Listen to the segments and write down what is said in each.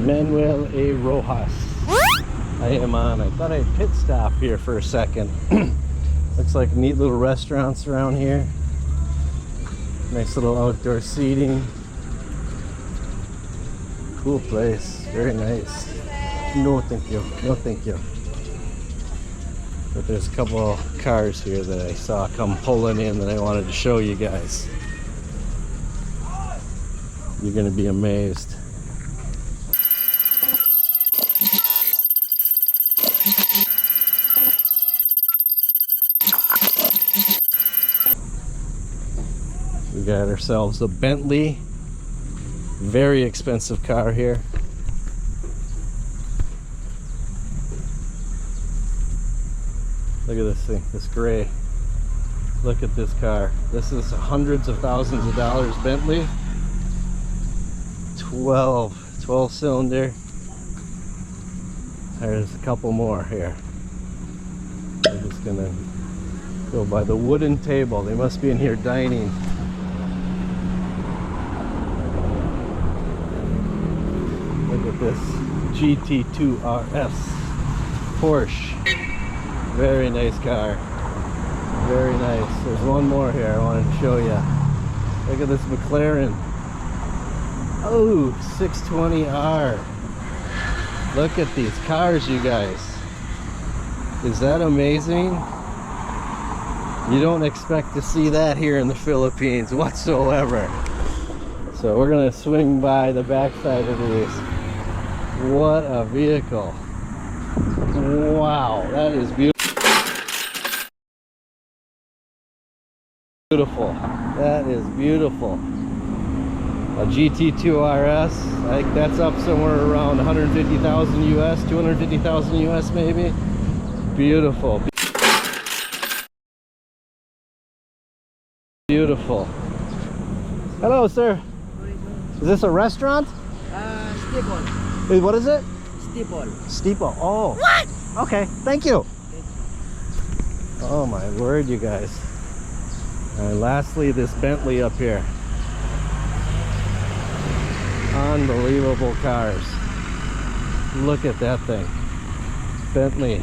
Manuel A. Rojas. I am on. I thought I'd pit stop here for a second. Looks like neat little restaurants around here. Nice little outdoor seating. Cool place. Very nice. No thank you. No thank you. But there's a couple cars here that I saw come pulling in that I wanted to show you guys. You're gonna be amazed. We got ourselves a Bentley. Very expensive car here. Look at this thing, this gray. Look at this car. This is hundreds of thousands of dollars Bentley. 12 cylinder. There's a couple more here. I'm just gonna go by the wooden table. They must be in here dining. Look at this GT2 RS Porsche. Very nice car. Very nice. There's one more here I wanted to show you. Look at this McLaren. Oh, 620R. Look at these cars, you guys. Is that amazing? You don't expect to see that here in the Philippines whatsoever. So we're gonna swing by the backside of these. What a vehicle. Wow, that is beautiful. Beautiful. That is beautiful. A GT2 RS, I think that's up somewhere around 150,000 US, 250,000 US maybe. Beautiful. Beautiful. Hello, sir. Is this a restaurant? Steeple. What is it? Steeple. Steeple. Oh. What? Okay. Thank you. Oh my word, you guys. And lastly, this Bentley up here. Unbelievable cars. Look at that thing. Bentley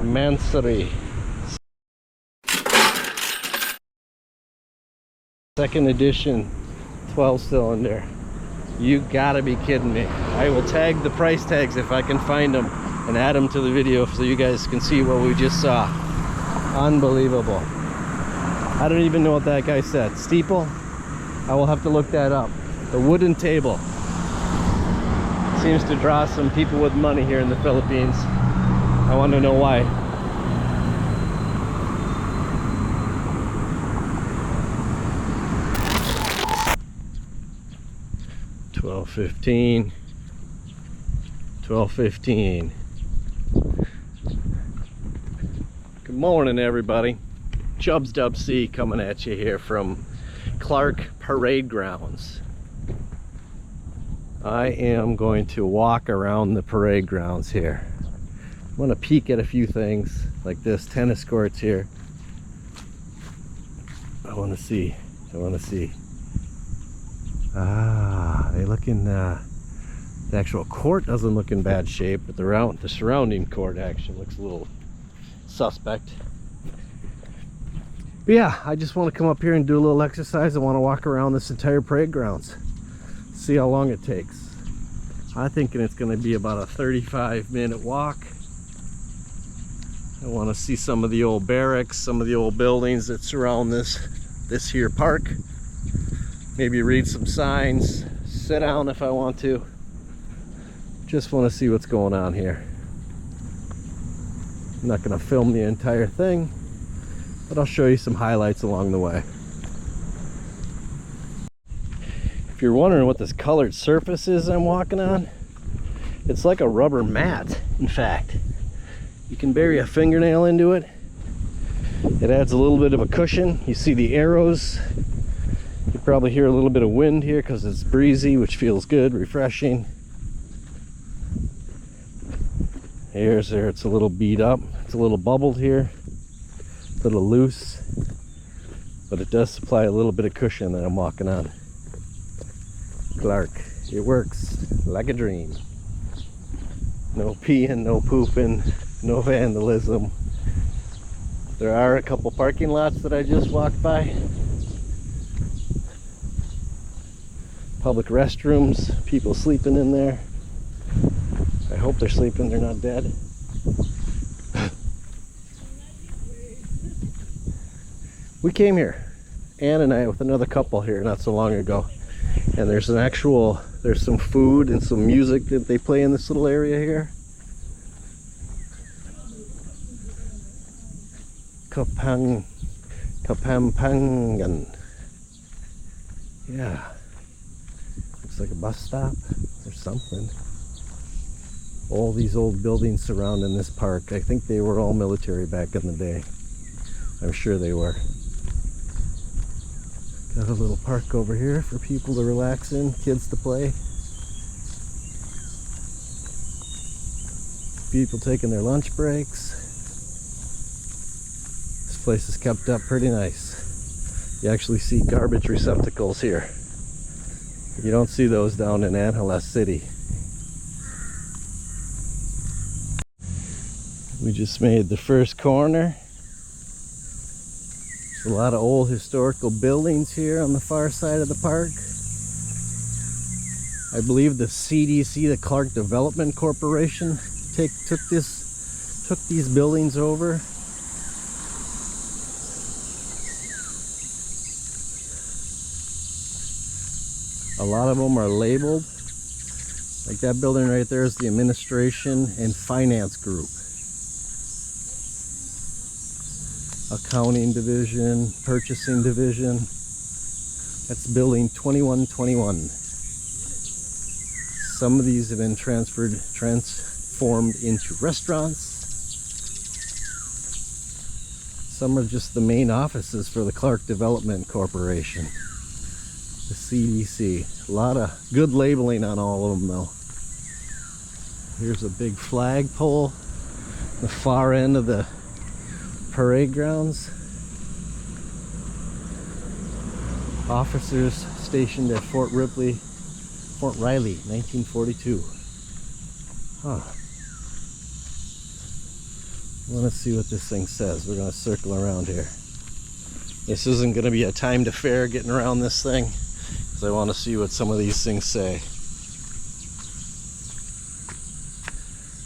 Mansory. Second edition 12 cylinder. You gotta be kidding me. I will tag the price tags if I can find them and add them to the video so you guys can see what we just saw. Unbelievable. I don't even know what that guy said. Steeple? I will have to look that up. The wooden table seems to draw some people with money here in the Philippines. I want to know why. $12.15. $12.15. Good morning, everybody. Chubbs Dub C coming at you here from Clark Parade Grounds. I am going to walk around the parade grounds here. I want to peek at a few things like this tennis courts here. I want to see. They look in the actual court doesn't look in bad shape, but the surrounding court actually looks a little suspect. But yeah, I just want to come up here and do a little exercise. I want to walk around this entire parade grounds, see how long it takes. I'm thinking it's going to be about a 35-minute walk. I want to see some of the old barracks, some of the old buildings that surround this here park. Maybe read some signs, sit down if I want to. Just want to see what's going on here. I'm not going to film the entire thing, but I'll show you some highlights along the way. If you're wondering what this colored surface is I'm walking on, it's like a rubber mat. In fact, you can bury a fingernail into it. It adds a little bit of a cushion. You see the arrows. You probably hear a little bit of wind here because it's breezy, which feels good, refreshing. Here's there, it's a little beat up. It's a little bubbled here, a little loose, but it does supply a little bit of cushion that I'm walking on. Clark, it works like a dream. No peeing, no pooping, no vandalism. There are a couple parking lots that I just walked by. Public restrooms, people sleeping in there. I hope they're sleeping, they're not dead. We came here, Ann and I, with another couple here not so long ago. And there's some food and some music that they play in this little area here. Kapampangan. Yeah. Looks like a bus stop or something. All these old buildings surrounding this park. I think they were all military back in the day. I'm sure they were. Got a little park over here for people to relax in, kids to play. People taking their lunch breaks. This place is kept up pretty nice. You actually see garbage receptacles here. You don't see those down in Angeles City. We just made the first corner. A lot of old historical buildings here on the far side of the park. I believe the CDC, the Clark Development Corporation, took these buildings over. A lot of them are labeled. Like that building right there is the Administration and Finance Group. Accounting Division, Purchasing Division. That's building 2121. Some of these have been transformed into restaurants. Some are just the main offices for the Clark Development Corporation. The CDC. A lot of good labeling on all of them though. Here's a big flagpole. The far end of the parade grounds. Officers stationed at Fort Riley, 1942. Huh. Well, let's see what this thing says. We're going to circle around here. This isn't going to be a timed affair getting around this thing, because I want to see what some of these things say.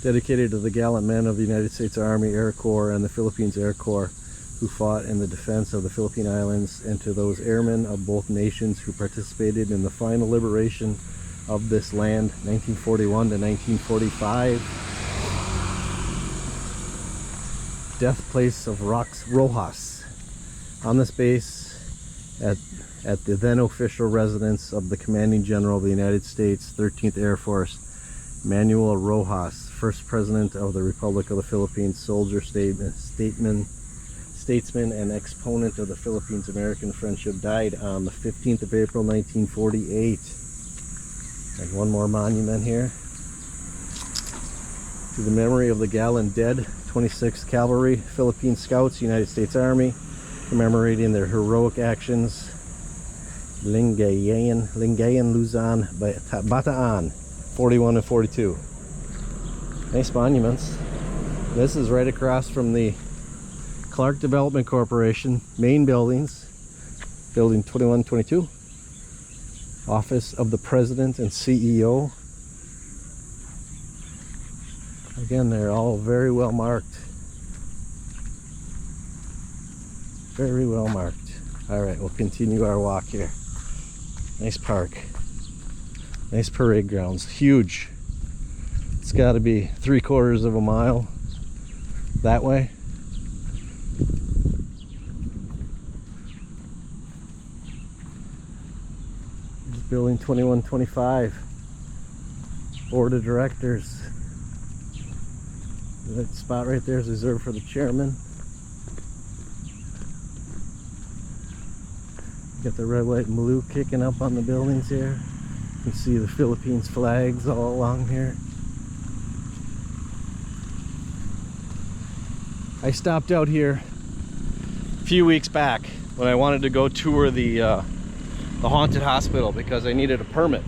Dedicated to the gallant men of the United States Army, Air Corps, and the Philippines Air Corps who fought in the defense of the Philippine Islands, and to those airmen of both nations who participated in the final liberation of this land, 1941 to 1945. Death place of Rojas. On this base, at the then official residence of the Commanding General of the United States 13th Air Force, Manuel Rojas, first president of the Republic of the Philippines, soldier, statesman, and exponent of the Philippines-American friendship, died on the 15th of April, 1948. And one more monument here. To the memory of the gallant dead, 26th Cavalry, Philippine Scouts, United States Army, commemorating their heroic actions. Lingayen, Luzon, Bataan, 41 and 42. Nice monuments. This is right across from the Clark Development Corporation main buildings. Building 2122. Office of the President and CEO. Again, they're all very well marked. Very well marked. Alright, we'll continue our walk here. Nice park. Nice parade grounds. Huge. It's got to be 3/4 of a mile that way. Building 2125. Board of Directors. That spot right there is reserved for the chairman. Got the red, white, and blue kicking up on the buildings here. You can see the Philippines flags all along here. I stopped out here a few weeks back when I wanted to go tour the haunted hospital because I needed a permit.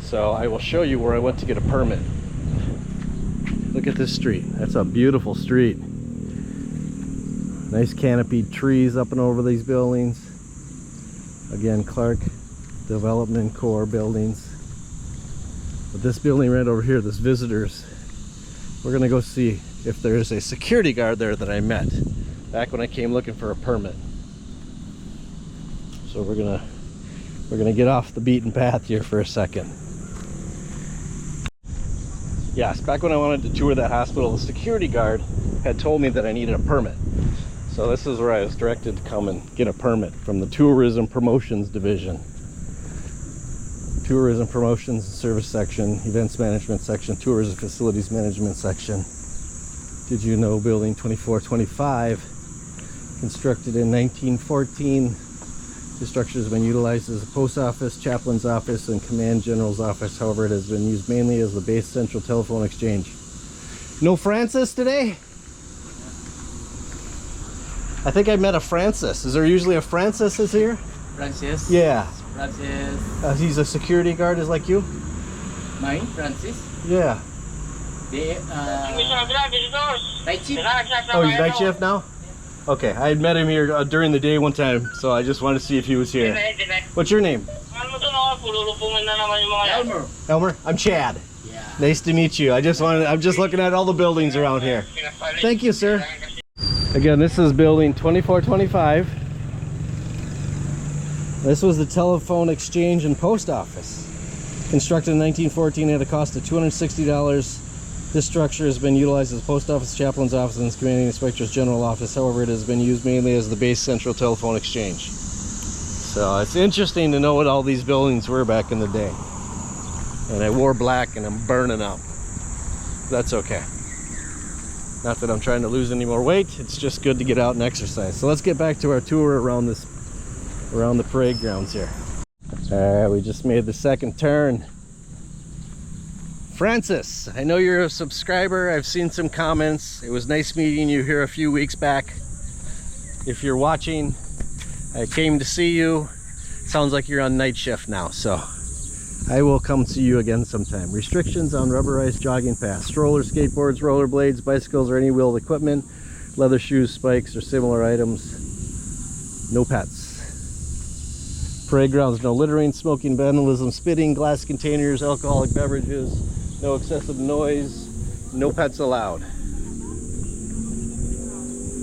So I will show you where I went to get a permit. Look at this street. That's a beautiful street. Nice canopied trees up and over these buildings. Again, Clark Development Corps buildings. But this building right over here, this visitors, we're gonna go see if there's a security guard there that I met back when I came looking for a permit. So we're gonna get off the beaten path here for a second. Yes, back when I wanted to tour that hospital, the security guard had told me that I needed a permit. So this is where I was directed to come and get a permit from the Tourism Promotions Division. Tourism Promotions Service Section, Events Management Section, Tourism Facilities Management Section. Did you know Building 2425, constructed in 1914, the structure has been utilized as a post office, chaplain's office, and command general's office. However, it has been used mainly as the base central telephone exchange. No Francis today? I think I met a Francis. Is there usually a Francis is here? Francis? Yeah. Francis. He's a security guard, is like you? Mine? Francis? Yeah. Night shift? Oh, he's night shift now? Okay, I had met him here during the day one time, so I just wanted to see if he was here. What's your name? Elmer. Elmer? I'm Chad. Yeah. Nice to meet you. I'm just looking at all the buildings around here. Thank you, sir. Again, this is building 2425. This was the telephone exchange and post office. Constructed in 1914 at a cost of $260. This structure has been utilized as a post office, chaplain's office, and commanding inspector's general office. However, it has been used mainly as the base central telephone exchange. So it's interesting to know what all these buildings were back in the day. And I wore black and I'm burning up. That's okay. Not that I'm trying to lose any more weight, it's just good to get out and exercise. So let's get back to our tour around the parade grounds here. Alright, we just made the second turn. Francis, I know you're a subscriber. I've seen some comments. It was nice meeting you here a few weeks back. If you're watching, I came to see you. Sounds like you're on night shift now, so I will come see you again sometime. Restrictions on rubberized jogging paths, strollers, skateboards, rollerblades, bicycles, or any wheeled equipment, leather shoes, spikes, or similar items. No pets. Parade grounds, no littering, smoking, vandalism, spitting, glass containers, alcoholic beverages, no excessive noise, no pets allowed.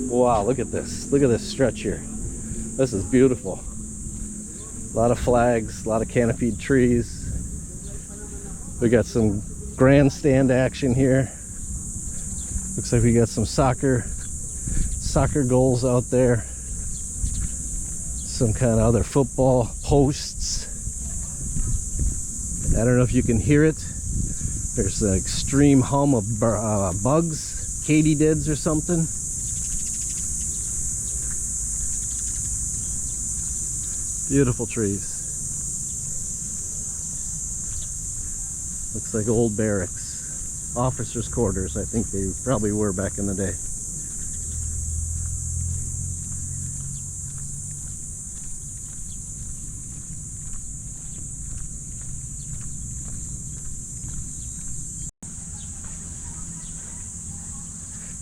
Wow, look at this. Look at this stretch here. This is beautiful. A lot of flags, a lot of canopied trees. We got some grandstand action here. Looks like we got some soccer goals out there. Some kind of other football posts. I don't know if you can hear it. There's an extreme hum of bugs, katydids or something. Beautiful trees. Looks like old barracks. Officers' quarters, I think they probably were back in the day.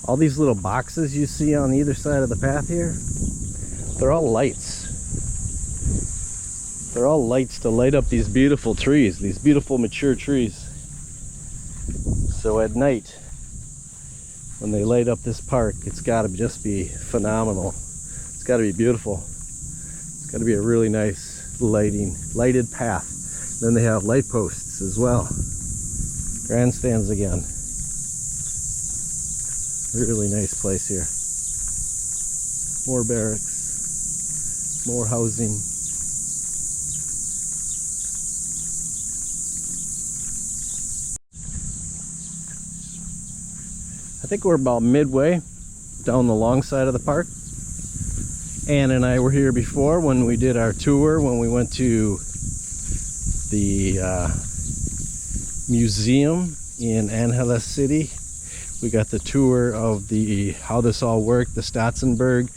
All these little boxes you see on either side of the path here, they're all lights. They're all lights to light up these beautiful trees, these beautiful mature trees. So at night, when they light up this park, it's got to just be phenomenal. It's got to be beautiful. It's got to be a really nice lighted path. Then they have light posts as well. Grandstands again. Really nice place here. More barracks, more housing. I think we're about midway down the long side of the park. Ann and I were here before when we did our tour, when we went to the museum in Angeles City. We got the tour of how this all worked, the Stotsenburg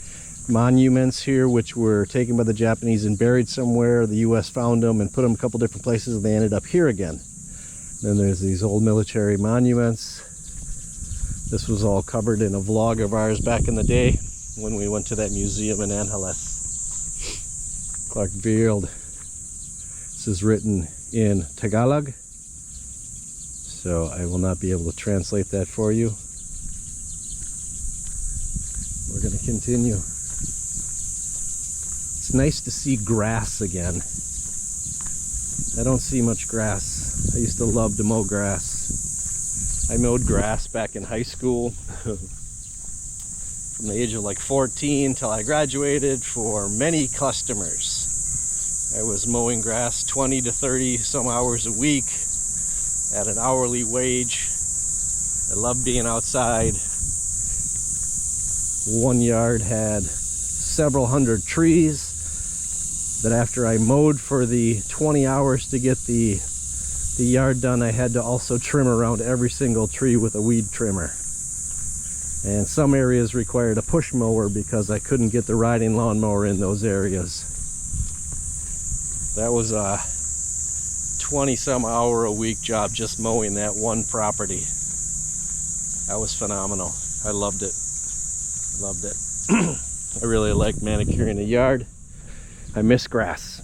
monuments here, which were taken by the Japanese and buried somewhere. The US found them and put them a couple different places, and they ended up here again. Then there's these old military monuments. This was all covered in a vlog of ours back in the day when we went to that museum in Angeles. Clark Field. This is written in Tagalog, so I will not be able to translate that for you. We're going to continue. It's nice to see grass again. I don't see much grass. I used to love to mow grass. I mowed grass back in high school from the age of like 14 till I graduated for many customers. I was mowing grass 20 to 30 some hours a week at an hourly wage. I loved being outside. One yard had several hundred trees that after I mowed for the 20 hours to get the yard done, I had to also trim around every single tree with a weed trimmer. And some areas required a push mower because I couldn't get the riding lawnmower in those areas. That was a 20 some hour a week job just mowing that one property. That was phenomenal. I loved it. Loved it. I really like manicuring a yard. I miss grass.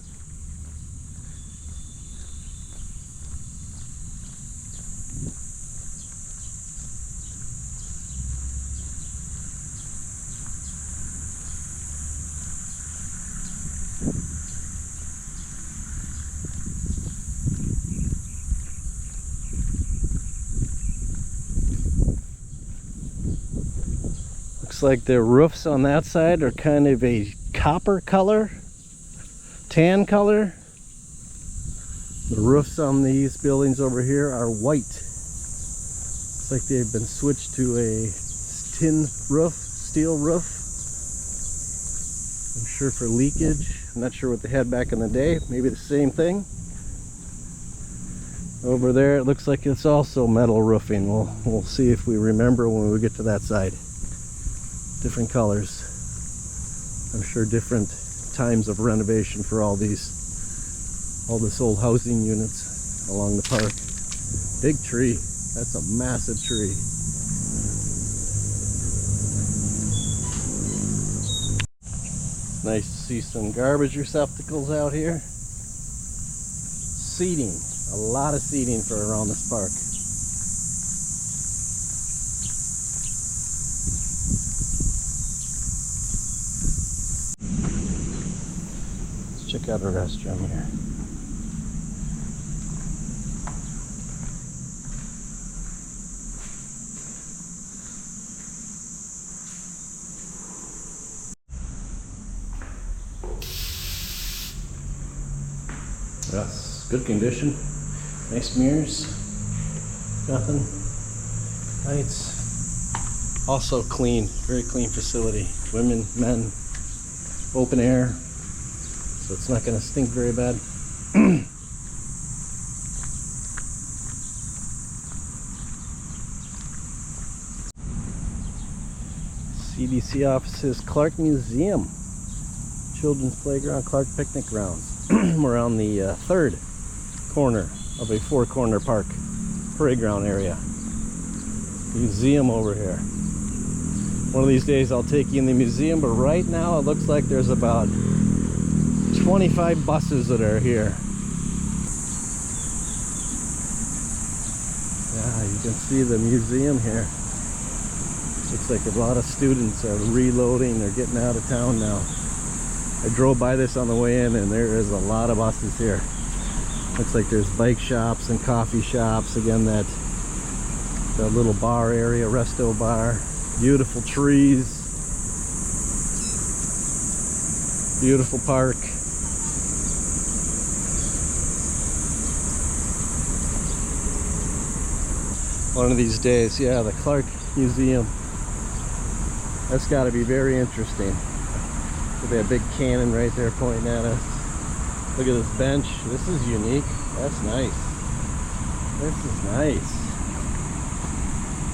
Looks like the roofs on that side are kind of a copper color, tan color. The roofs on these buildings over here are white. Looks like they've been switched to a tin roof, steel roof. I'm sure for leakage. I'm not sure what they had back in the day. Maybe the same thing. Over there it looks like it's also metal roofing. We'll see if we remember when we get to that side. Different colors. I'm sure different times of renovation for all this old housing units along the park. Big tree. That's a massive tree. Nice to see some garbage receptacles out here. Seating. A lot of seating for around this park. Check out a restroom here. Yes, good condition. Nice mirrors. Nothing. Lights. Also clean, very clean facility. Women, men, open air. So it's not going to stink very bad. CDC offices, Clark Museum, Children's Playground, Clark Picnic Grounds. We're on the third corner of a four-corner park parade ground area. Museum over here. One of these days I'll take you in the museum, but right now it looks like there's about 25 buses that are here. Yeah, you can see the museum here. Looks like a lot of students are reloading. They're getting out of town now. I drove by this on the way in and there is a lot of buses here. Looks like there's bike shops and coffee shops. Again, that little bar area, resto bar. Beautiful trees. Beautiful park. One of these days, yeah, the Clark Museum. That's got to be very interesting. With that big cannon right there pointing at us. Look at this bench. This is unique. That's nice. This is nice.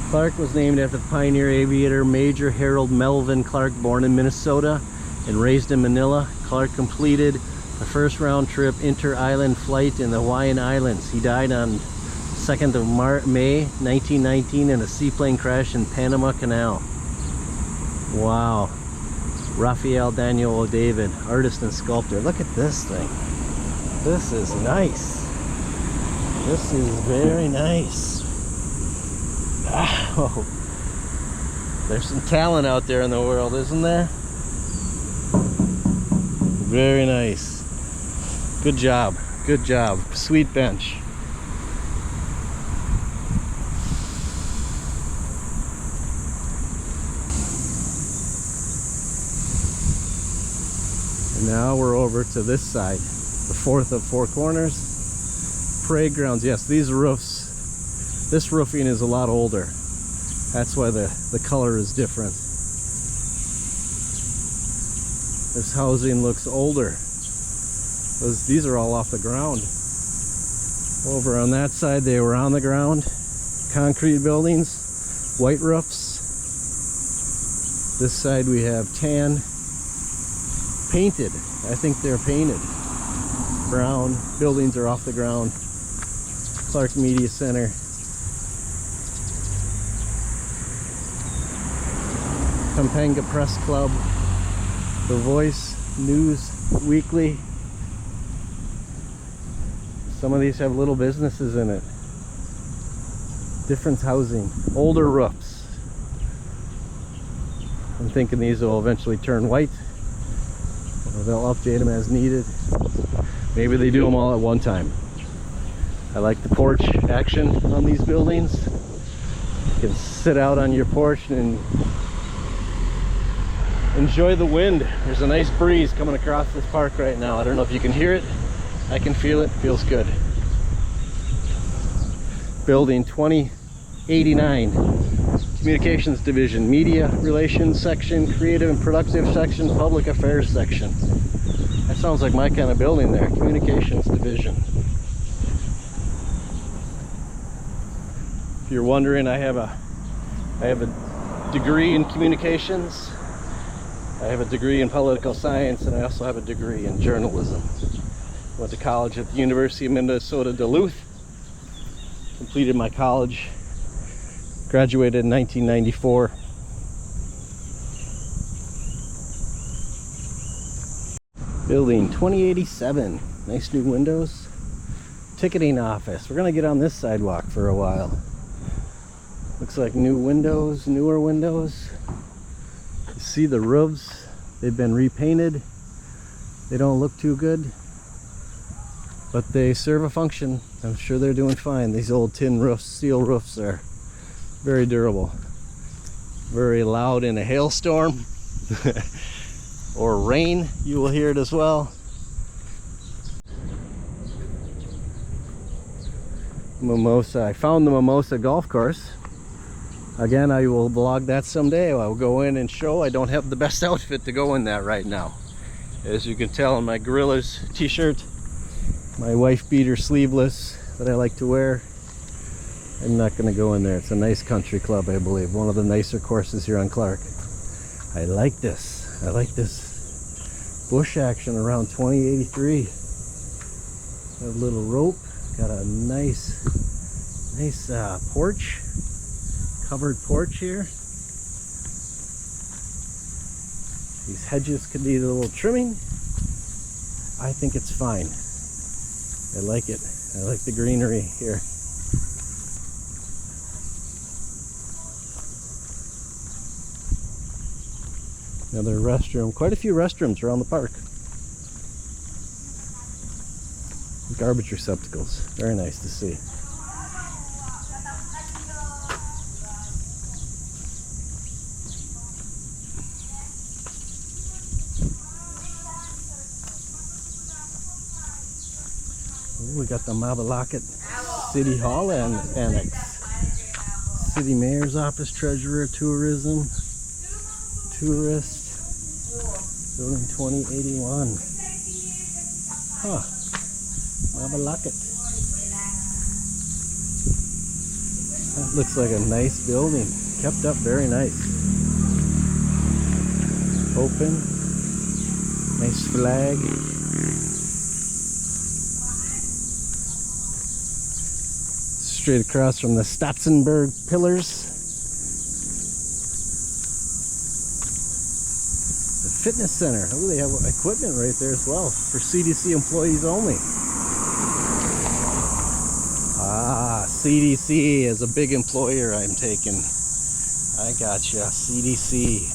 Clark was named after the pioneer aviator Major Harold Melvin Clark, born in Minnesota and raised in Manila. Clark completed the first round trip inter-island flight in the Hawaiian Islands. He died on 2nd of May 1919 in a seaplane crash in Panama Canal. Wow. Raphael Daniel O'David, artist and sculptor. Look at this thing. This is nice. This is very nice. Oh, there's some talent out there in the world, isn't there? Very nice. Good job. Good job. Sweet bench. And now we're over to this side, the fourth of four corners. Parade grounds. Yes, these roofs, this roofing is a lot older. That's why the color is different. This housing looks older. These are all off the ground. Over on that side, they were on the ground. Concrete buildings, white roofs. This side we have tan, painted. I think they're painted. Brown. Buildings are off the ground. Clark Media Center. Pampanga Press Club. The Voice News Weekly. Some of these have little businesses in it. Different housing. Older roofs. I'm thinking these will eventually turn white. Or they'll update them as needed. Maybe they do them all at one time. I like the porch action on these buildings. You can sit out on your porch and enjoy the wind. There's a nice breeze coming across this park right now. I don't know if you can hear it. I can feel it. Feels good. Building 2089. Communications Division, Media Relations Section, Creative and Productive Section, Public Affairs Section. That sounds like my kind of building there. Communications Division. If you're wondering, I have a degree in communications. I have a degree in political science, and I also have a degree in journalism. Went to college at the University of Minnesota Duluth. Completed my college. Graduated in 1994. Building 2087. Nice new windows. Ticketing office. We're gonna get on this sidewalk for a while. Looks like new windows, newer windows. You see the roofs. They've been repainted. They don't look too good, but they serve a function. I'm sure they're doing fine. These old tin roofs, steel roofs are very durable. Very loud in a hailstorm or rain. You will hear it as well. Mimosa. I found the Mimosa golf course. Again, I will vlog that someday. I will go in and show. I don't have the best outfit to go in that right now. As you can tell in my Gorillas t-shirt, my wife beater sleeveless that I like to wear. I'm not going to go in there. It's a nice country club, I believe. One of the nicer courses here on Clark. I like this. I like this bush action around 2083. A little rope. Got a nice porch. Covered porch here. These hedges could need a little trimming. I think it's fine. I like it. I like the greenery here. Another restroom. Quite a few restrooms around the park. Garbage receptacles. Very nice to see. Ooh, we got the Mabalacat City Hall Annex. City Mayor's Office, Treasurer, Tourism, Tourist. Building 2081. Huh. Mabalacat. That looks like a nice building. Kept up very nice. Open. Nice flag. straight across from the Stotsenburg pillars. The fitness center. Oh, they have equipment right there as well for CDC employees only. Ah, CDC is a big employer I'm taking. I gotcha. CDC,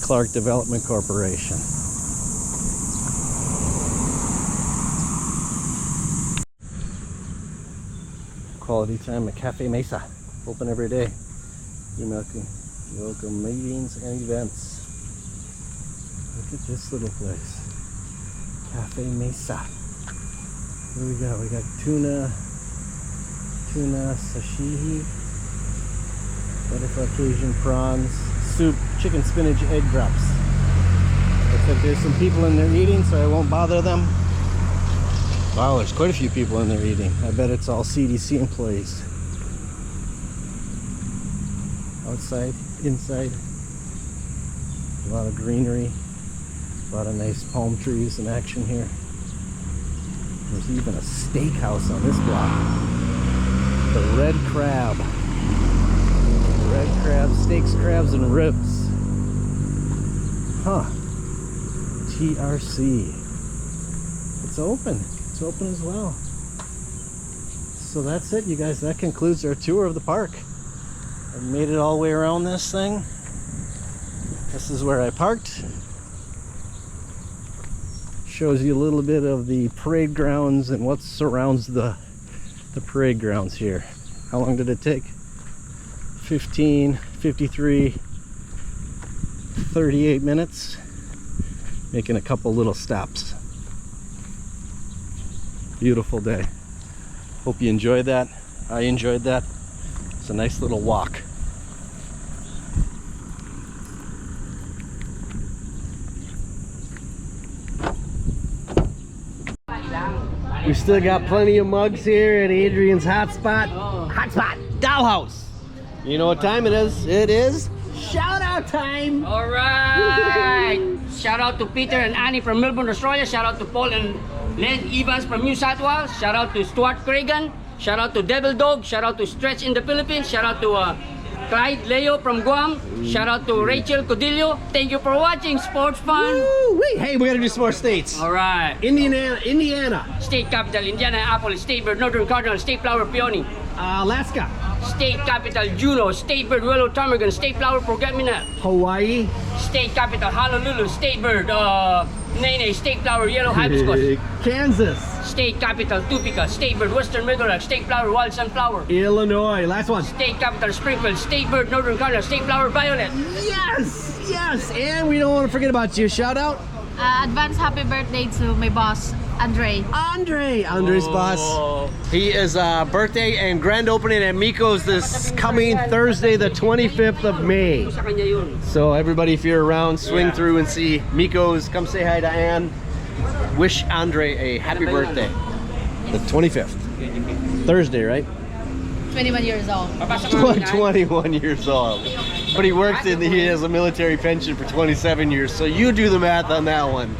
Clark Development Corporation. Quality time at Cafe Mesa. Open every day. Welcome meetings and events. Look at this little place. Cafe Mesa. Here we go. We got tuna sashimi, butterfly Cajun prawns, soup, chicken spinach, egg drops. Looks like there's some people in there eating, so I won't bother them. Wow, there's quite a few people in there eating. I bet it's all CDC employees. Outside, inside, a lot of greenery, a lot of nice palm trees in action here. There's even a steakhouse on this block. The Red Crab. Red Crab, steaks, crabs, and ribs. Huh. TRC. It's open. It's open as well. So that's it, you guys. That concludes our tour of the park. I made it all the way around this thing. This is where I parked. Shows you a little bit of the parade grounds and what surrounds the parade grounds here. How long did it take? 15, 53, 38 minutes. Making a couple little stops. Beautiful day. Hope you enjoyed that. I enjoyed that. It's a nice little walk. We still got plenty of mugs here at Adrian's Hotspot. Hotspot Dollhouse. You know what time it is? It is shout out time. All right. Shout out to Peter and Annie from Melbourne, Australia. Shout out to Paul and Len Evans from New South Wales. Shout out to Stuart Cregan. Shout out to Devil Dog. Shout out to Stretch in the Philippines. Shout out to Clyde Leo from Guam. Shout out to Rachel Codillo. Thank you for watching Sports Fun. Woo-wee. Hey, we gotta do some more states. All right. Indiana. State capital Indianapolis. State bird Northern Cardinal. State flower peony. Alaska. State capital Juneau. State bird Willow Ptarmigan. State flower Forget-Me-Not. Hawaii. State capital Honolulu. State bird Nene. State flower Yellow Hibiscus. Kansas. State capital Topeka. State bird Western Meadowlark. State flower Wild Sunflower. Illinois. Last one. State capital Springfield. State bird Northern Cardinal. State flower Violet. Yes, yes. And we don't want to forget about you. Shout out. Advance happy birthday to my boss, Andre. Andre's boss. He is birthday and grand opening at Miko's this coming Thursday, the 25th of May. Sa kanya yun. So everybody, if you're around, swing through and see Miko's. Come say hi to Ann. Wish Andre a happy birthday. The 25th. Thursday, right? 21 years old. 21 years old. But he works he has a military pension for 27 years. So you do the math on that one.